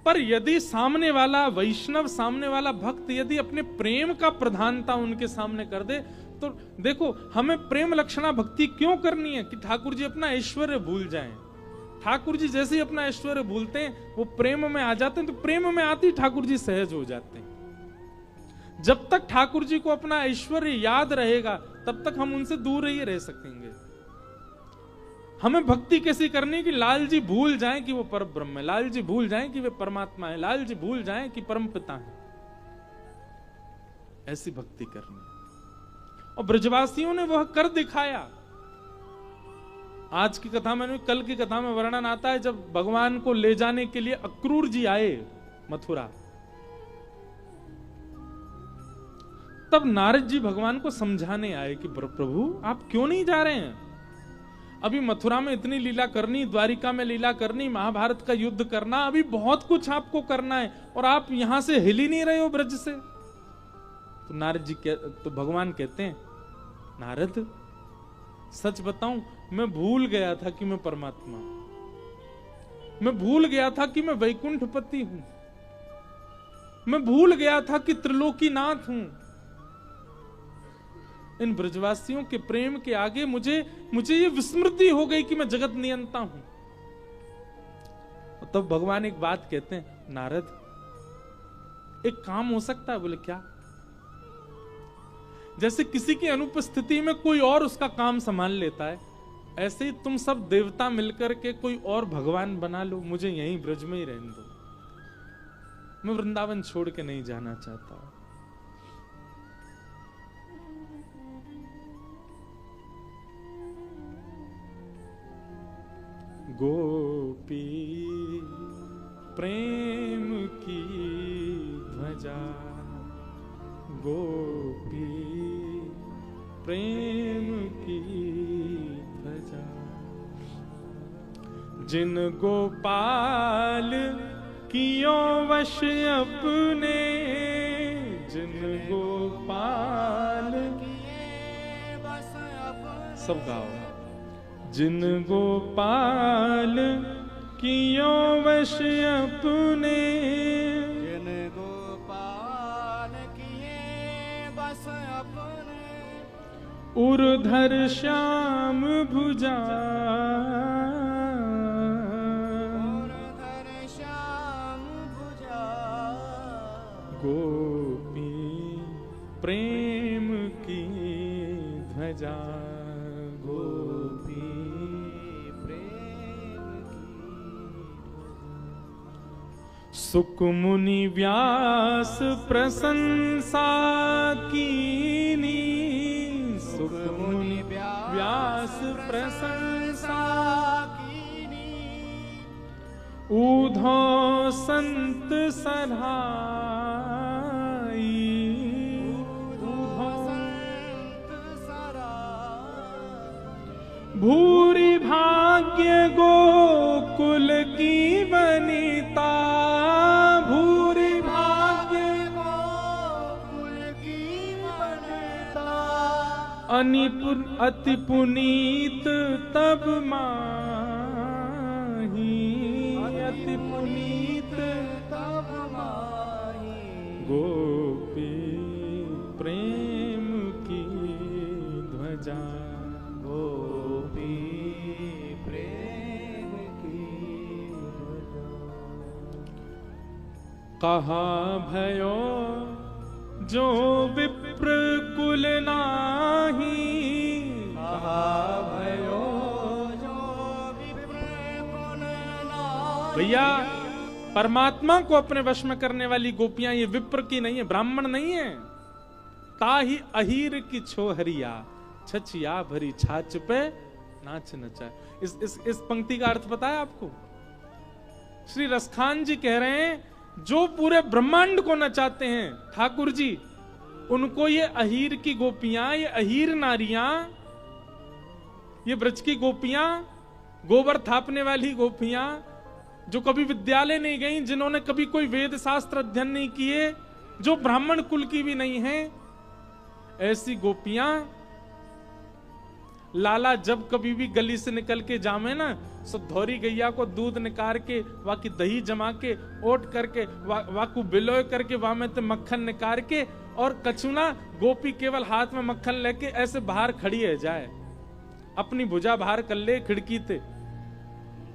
A: पर यदि सामने वाला वैष्णव, सामने वाला भक्त यदि अपने प्रेम का प्रधानता उनके सामने कर दे, तो देखो हमें प्रेम लक्षणा भक्ति क्यों करनी है कि ठाकुर जी अपना ऐश्वर्य भूल जाएं। ठाकुर जी जैसे ही अपना ऐश्वर्य भूलते हैं वो प्रेम में आ जाते हैं, तो प्रेम में आते ही ठाकुर जी सहज हो जाते हैं। जब तक ठाकुर जी को अपना ऐश्वर्य याद रहेगा तब तक हम उनसे दूर ही रह सकेंगे। हमें भक्ति कैसी करनी है कि लाल जी भूल जाएं कि वो परब्रह्म है, लाल जी भूल जाएं कि वे परमात्मा है, लाल जी भूल जाएं कि परम पिता है। ऐसी भक्ति करनी है और ब्रजवासियों ने वह कर दिखाया। आज की कथा में, कल की कथा में वर्णन आता है जब भगवान को ले जाने के लिए अक्रूर जी आए मथुरा, तब नारद जी भगवान को समझाने आए कि प्रभु आप क्यों नहीं जा रहे हैं? अभी मथुरा में इतनी लीला करनी, द्वारिका में लीला करनी, महाभारत का युद्ध करना, अभी बहुत कुछ आपको करना है और आप यहां से हिल ही नहीं रहे हो ब्रज से। तो नारद जी तो भगवान कहते हैं नारद सच बताऊं, मैं भूल गया था कि मैं परमात्मा, मैं भूल गया था कि मैं वैकुंठपति हूं, मैं भूल गया था कि त्रिलोकीनाथ हूं। इन ब्रजवासियों के प्रेम के आगे मुझे ये विस्मृति हो गई कि मैं जगत नियंता हूं। तब तो भगवान एक बात कहते हैं, नारद एक काम हो सकता है। बोले क्या? जैसे किसी की अनुपस्थिति में कोई और उसका काम संभाल लेता है, ऐसे ही तुम सब देवता मिलकर के कोई और भगवान बना लो, मुझे यहीं ब्रज में ही रहने दो, मैं वृंदावन छोड़ के नहीं जाना चाहता। गोपी प्रेम की ध्वजा, गोपी प्रेम की ध्वजा, जिन गोपाल कियो वश अपने, जिन गोपाल किए वश अपने, सब गाओ, जिन गोपाल कियो वश अपने, जिन गोपाल किए वश अपने, उर्धर श्याम भुजा, उर्धर श्याम भुजा, गोपी प्रेम की ध्वजा, सुक मुनि व्यास प्रशंसा कीनी, सुक मुनि व्यास प्रशंसा कीनी, ऊधो संत सधाई, ऊधो संत सधाई, भूरि भाग्य गोकुल की वनिता, भूरि भाग्य गोकुल की वनिता, अति पुनीत तब माही, अति पुनीत तब माही, गोपी प्रेम की ध्वजा, गोपी प्रेम की ध्वजा। कहा भयो जो विप्र कुल नाही, कहा भयो जो विप्र कुल नाही। भैया परमात्मा को अपने वश में करने वाली गोपियां ये विप्र की नहीं है, ब्राह्मण नहीं है। ताही अहीर की छोहरिया, छछिया भरी छाछ पे नाच नचाए। इस पंक्ति का अर्थ पता है आपको? श्री रसखान जी कह रहे हैं जो पूरे ब्रह्मांड को नचाते हैं ठाकुर जी, उनको ये अहीर की गोपियां, ये अहीर नारियां, ये ब्रज की गोपियां, गोबर थापने वाली गोपियां, जो कभी विद्यालय नहीं गई, जिन्होंने कभी कोई वेद शास्त्र अध्ययन नहीं किए, जो ब्राह्मण कुल की भी नहीं है, ऐसी गोपियां लाला जब कभी भी गली से निकल के जामे ना, सो धौरी गैया को दूध निकाल के वा की दही जमा के ओट करके वा को बिलोय करके वा में ते मक्खन निकाल के, और कछुना गोपी केवल हाथ में मक्खन लेके ऐसे बाहर खड़ी है जाए, अपनी भुजा बाहर कर ले खिड़की ते,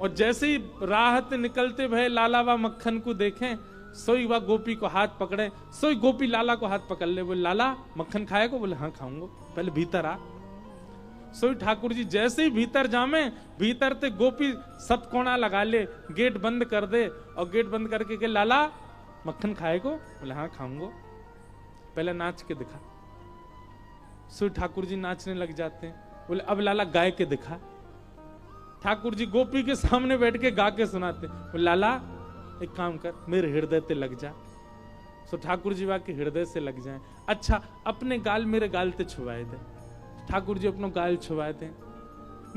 A: और जैसे ही राहत निकलते भय लाला वा मक्खन को देखें, सोई वा गोपी को हाथ पकड़े, सोई गोपी लाला को हाथ पकड़ ले, बोले लाला मक्खन खाएगा? बोले हाँ खाऊंगा, पहले भीतर आ। सोई ठाकुर जी जैसे ही भीतर जामे, भीतर ते गोपी सतकोना लगा ले, गेट बंद कर दे, और गेट बंद करके के लाला मक्खन खाएगो? बोले हाँ खाऊंगा, पहले नाच के दिखा। सोई ठाकुर जी नाचने लग जाते हैं, बोले अब लाला गाय के दिखा। ठाकुर जी गोपी के सामने बैठ के गा के सुनाते, बोले लाला एक काम कर, मेरे हृदय ते लग जा। सो ठाकुर जी वाके हृदय से लग जाए। अच्छा अपने गाल मेरे गाल ते छुवाए दे, ठाकुर जी अपना गाल छुवाए दे,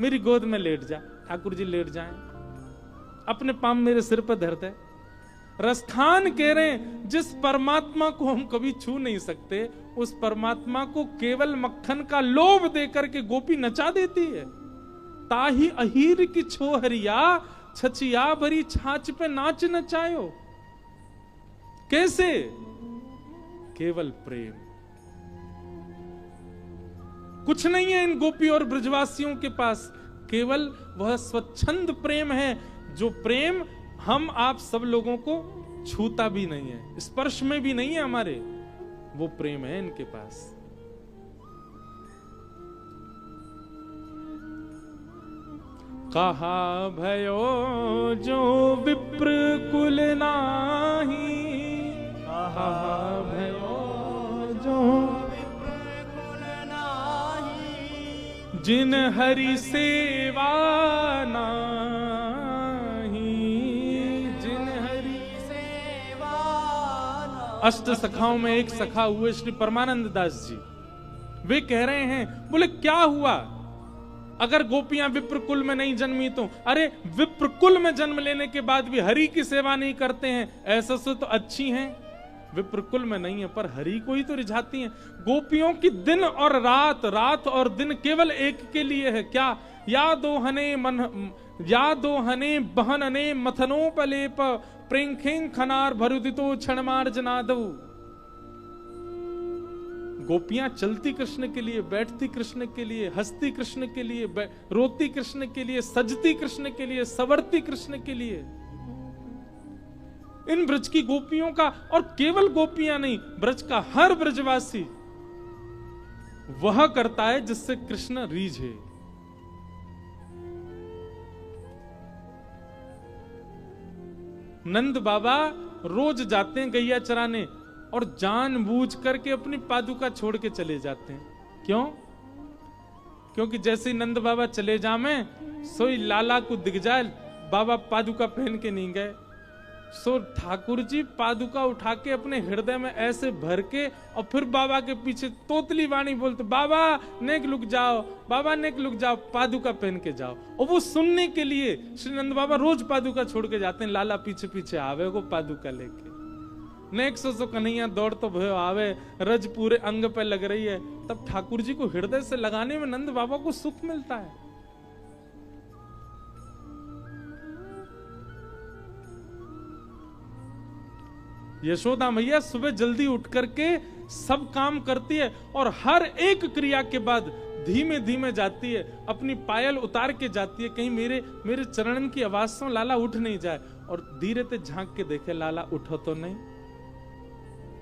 A: मेरी गोद में लेट जा, ठाकुर जी लेट जाएं, अपने पाम मेरे सिर पर धर दे। रसखान कह रहे हैं जिस परमात्मा को हम कभी छू नहीं सकते, उस परमात्मा को केवल मक्खन का लोभ देकर के गोपी नचा देती है। ताही अहीर की छोहरिया, छछिया भरी छाछ पे नाच नचायो। कैसे? केवल प्रेम। कुछ नहीं है इन गोपी और ब्रजवासियों के पास, केवल वह स्वच्छंद प्रेम है, जो प्रेम हम आप सब लोगों को छूता भी नहीं है, स्पर्श में भी नहीं है हमारे, वो प्रेम है इनके पास। कहा भयो जो विप्र कुल नाही, कहा भयो जो विप्र कुल नाही, जिन हरि सेवा नाही, जिन हरि सेवा नाही। अष्ट सखाओं में एक सखा हुए श्री परमानंद दास जी, वे कह रहे हैं, बोले क्या हुआ अगर गोपियां विप्र कुल में नहीं जन्मी तो? अरे विप्र कुल में जन्म लेने के बाद भी हरि की सेवा नहीं करते हैं, ऐसा से तो अच्छी हैं, विप्र कुल में नहीं है पर हरि को ही तो रिझाती हैं। गोपियों की दिन और रात, रात और दिन केवल एक के लिए है, क्या? या दो हने बहनने मथनोपलेप प्रेंखें खनार भरुदितो क्षणमार्जनादौ। गोपियां चलती कृष्ण के लिए, बैठती कृष्ण के लिए, हंसती कृष्ण के लिए, रोती कृष्ण के लिए, सजती कृष्ण के लिए, संवरती कृष्ण के लिए। इन ब्रज की गोपियों का, और केवल गोपियां नहीं, ब्रज का हर ब्रजवासी वह करता है जिससे कृष्ण रीझे। नंद बाबा रोज जाते हैं गैया चराने, और जानबूझ करके अपनी पादुका छोड़ के चले जाते हैं। क्यों? क्योंकि जैसे ही नंद बाबा चले जामे, सोई लाला को दिख जाए बाबा पादुका पहन के नहीं गए, सो ठाकुर जी पादुका उठा के अपने हृदय में ऐसे भर के, और फिर बाबा के पीछे तोतली वाणी बोलते, बाबा नेक लुक जाओ, बाबा नेक लुक जाओ, पादुका पहन के जाओ। और वो सुनने के लिए श्री नंद बाबा रोज पादुका छोड़ के जाते हैं, लाला पीछे पीछे आवे को पादुका लेके। नेक सो कन्हैया दौड़ तो भयो आवे, रज पूरे अंग पे लग रही है। तब ठाकुर जी को हृदय से लगाने में नंद बाबा को सुख मिलता है। यशोदा मैया सुबह जल्दी उठ करके सब काम करती है और हर एक क्रिया के बाद धीमे धीमे जाती है, अपनी पायल उतार के जाती है, कहीं मेरे चरणन की आवाज से लाला उठ नहीं जाए। और धीरे से झांक के देखे, लाला उठो तो नहीं,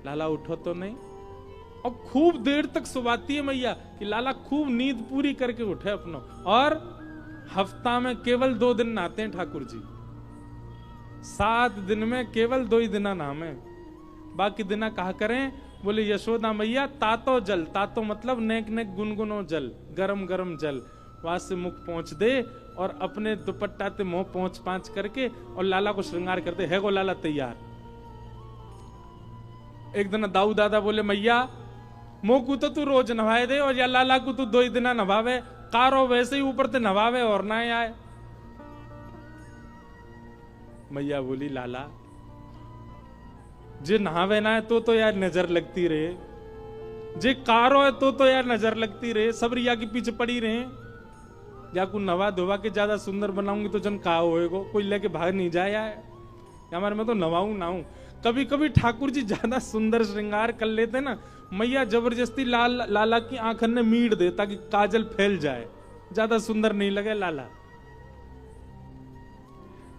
A: लाला उठो तो नहीं। और खूब देर तक सुबाती है मैया कि लाला खूब नींद पूरी करके उठे अपनो। और हफ्ता में केवल 2 दिन नहाते हैं ठाकुर जी, 7 दिन में केवल 2 ही दिन नहामे, बाकी दिना कहा करें। बोले यशोदा मैया तातो जल, तातो मतलब नेक नेक गुनगुनो जल, गरम गरम जल वहां से मुख पहुंच दे और अपने दुपट्टा ते मुंह पहुंच पांच करके और लाला को श्रृंगार करते है। गो लाला तैयार। एक दिन दाऊ दादा बोले मैया मुंह को तो तू रोज नवाए दे और या लाला को तू 2 ही दिन नवावे, कारो वैसे ही ऊपर ते नवावे और ना आए। मैया बोली लाला जे नहावे ना है तो यार नजर लगती रहे, जे कारो है तो यार नजर लगती रहे, सब रिया के पीछे पड़ी रहे। या को नवा धोवा के ज्यादा सुंदर बनाऊंगी तो जन कहा होएगो, कोई लेके भाग नहीं जाए यार, हमारे में तो नवाऊं ना हूं। कभी कभी ठाकुर जी ज्यादा सुंदर श्रृंगार कर लेते ना, मैया जबरदस्ती लाला की आंखन में मीट दे ताकि काजल फैल जाए, ज्यादा सुंदर नहीं लगे लाला।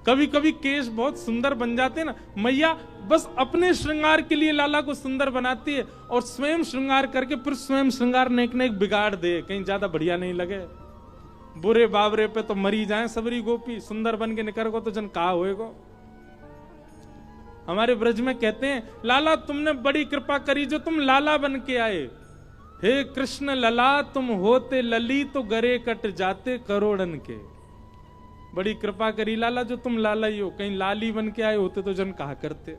A: कभी कभी केश बहुत सुंदर बन जाते ना, मैया बस अपने श्रृंगार के लिए लाला को सुंदर बनाती है और स्वयं श्रृंगार करके फिर स्वयं श्रृंगार नेक नेक बिगाड़ दे, कहीं ज्यादा बढ़िया नहीं लगे। बुरे बाबरे पे तो मरी जाए सबरी गोपी, सुंदर बन के निकर को तो जन कहा होएगो। हमारे ब्रज में कहते हैं लाला तुमने बड़ी कृपा करी जो तुम लाला बन के आए। हे कृष्ण लला तुम होते लली तो गरे कट जाते करोड़न के। बड़ी कृपा करी लाला जो तुम लाला ही हो, कहीं लाली बन के आए होते तो जन कहा करते।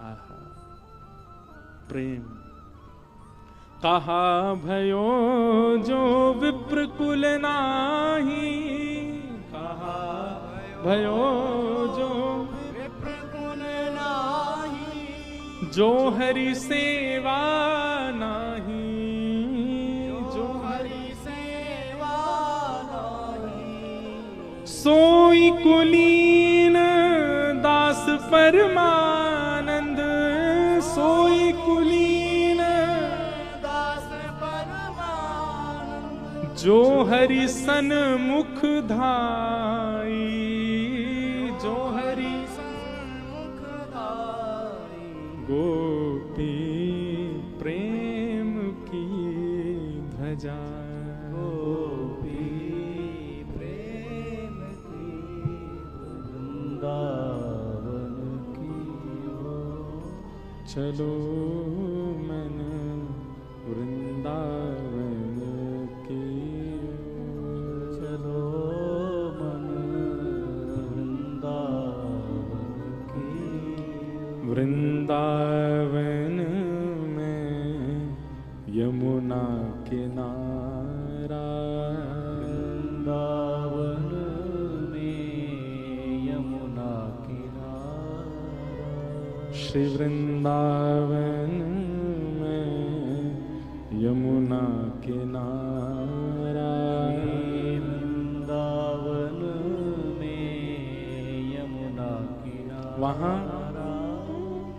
A: आहा प्रेम कहा भयो जो विप्र कुल नाही, कहा भयो जो विप्र कुल नाही, जो हरि सेवा नाही, जो हरि सेवा नाही, सोई कुलीन दास परमानंद, सोई कुलीन दास परमानंद, जो हरि सन मुख धाई, जो हरि सन मुख धाई, गोपी प्रेम की ध्वजा, गोपी प्रेम की वृंदावन की ओर चलो मन वृंदावन की ओर, चलो मन वृंदावन की, वृंदावन में यमुना किनारा, वृंदावन में यमुना किनारा, श्री वृंदावन में यमुना किनारा, वृंदावन में यमुना किनारा, वहां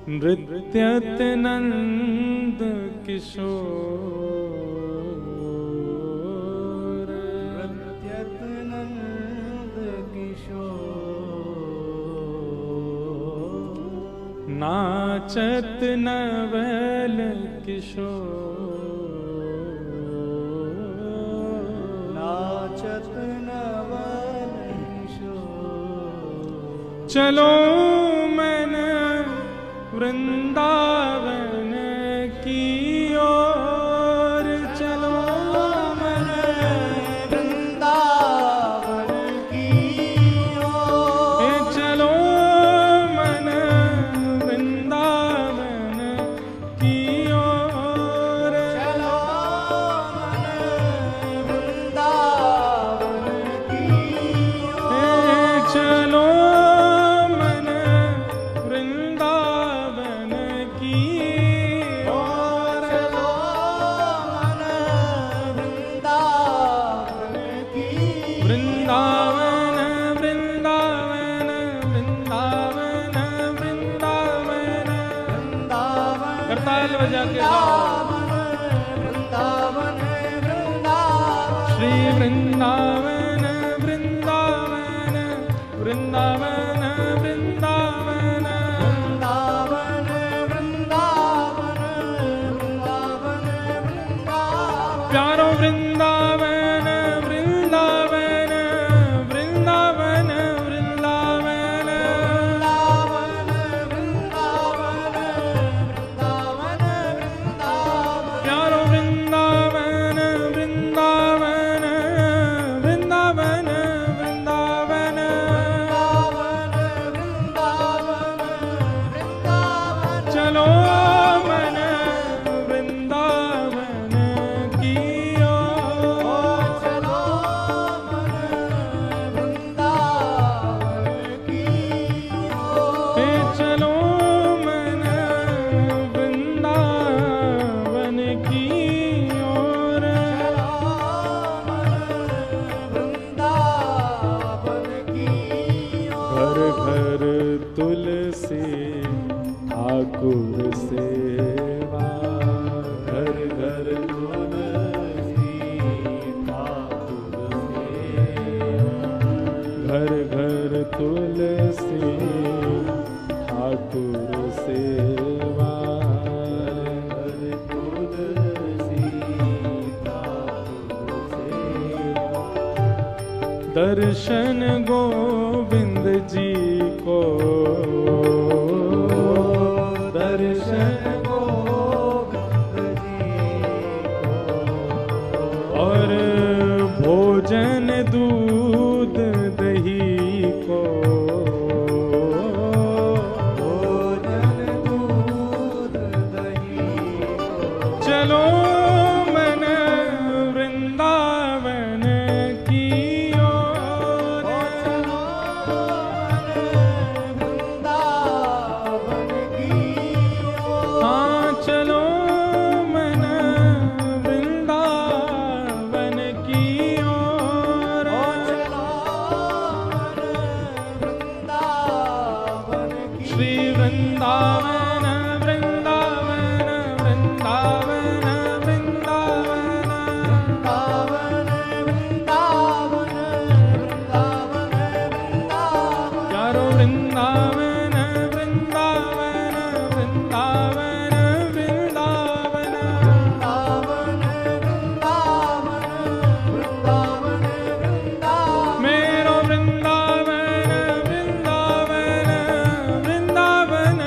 A: नृत्यत नंद किशोर, नृत्यत नंद किशोर, नाचत नवल किशोर, नाचत नवल किशोर, चलो मन वृंदावन की ओर, चलो मन वृंदावन की ओर, चलो मन वृंदावन की ओर, चलो मन वृंदावन की ओर, चलो मन वृंदावन वृंदावन वृंदावन वृंदावन वृंदावन प्यारो वृंदावन वृंदावन वृंदावन वृंदावन प्यारो वृंदावन वृंदावन वृंदावन वृंदावन चलो मन वृंदावन की ओर हे चलो मन वृंदावन की ओर घर घर तुलसी ठाकुर सेवा घर घर घर घर तुलसी ठाकुर सेवा दर्शन गोविंद जी को दर्शन और भोजन दूध दही को चलो मन वृंदावन की ओर हाँ चलो मन वृंदावन की ओर श्री वृंदावन वृंदावन वृंदावन प्यारो वृंदावन वृंदावन वृंदावन वृंदावन मेरो वृंदावन वृंदावन वृंदावन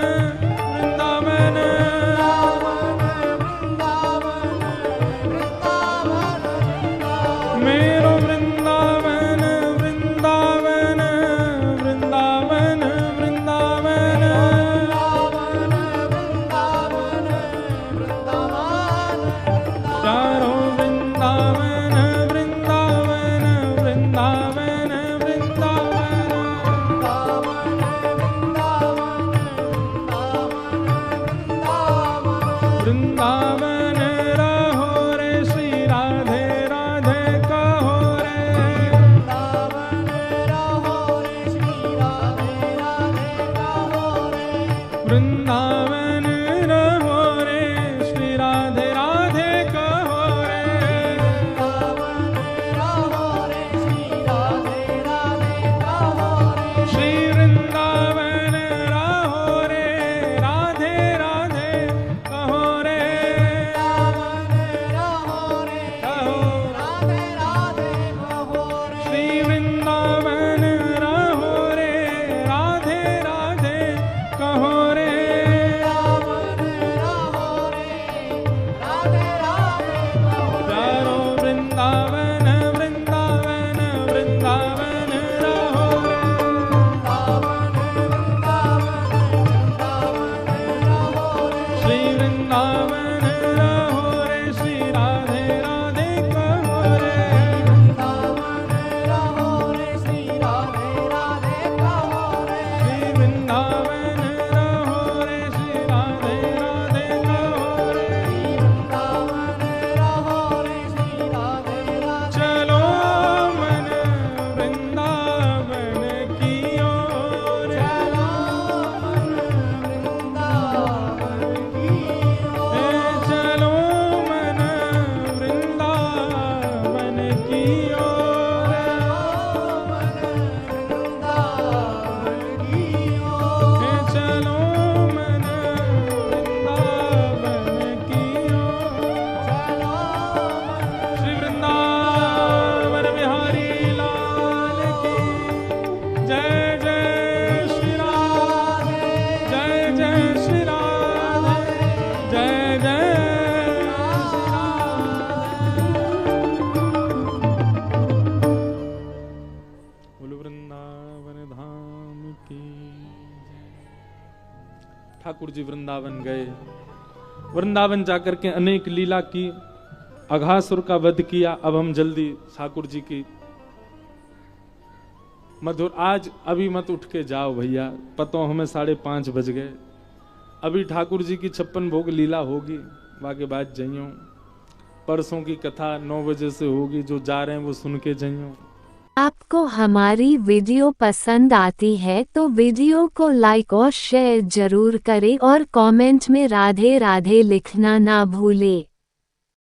A: ठाकुर जी वृंदावन गए। वृंदावन जाकर के अनेक लीला की, अघासुर का वध किया। अब हम जल्दी ठाकुर जी की मधुर, आज अभी मत उठ के जाओ भैया, पतो हमें 5:30 बज गए। अभी ठाकुर जी की 56 भोग लीला होगी, बाकी बात जइयो। परसों की कथा 9 बजे से होगी, जो जा रहे हैं वो सुन के जइयो।
B: आपको हमारी वीडियो पसंद आती है तो वीडियो को लाइक और शेयर जरूर करें और कमेंट में राधे राधे लिखना ना भूलें।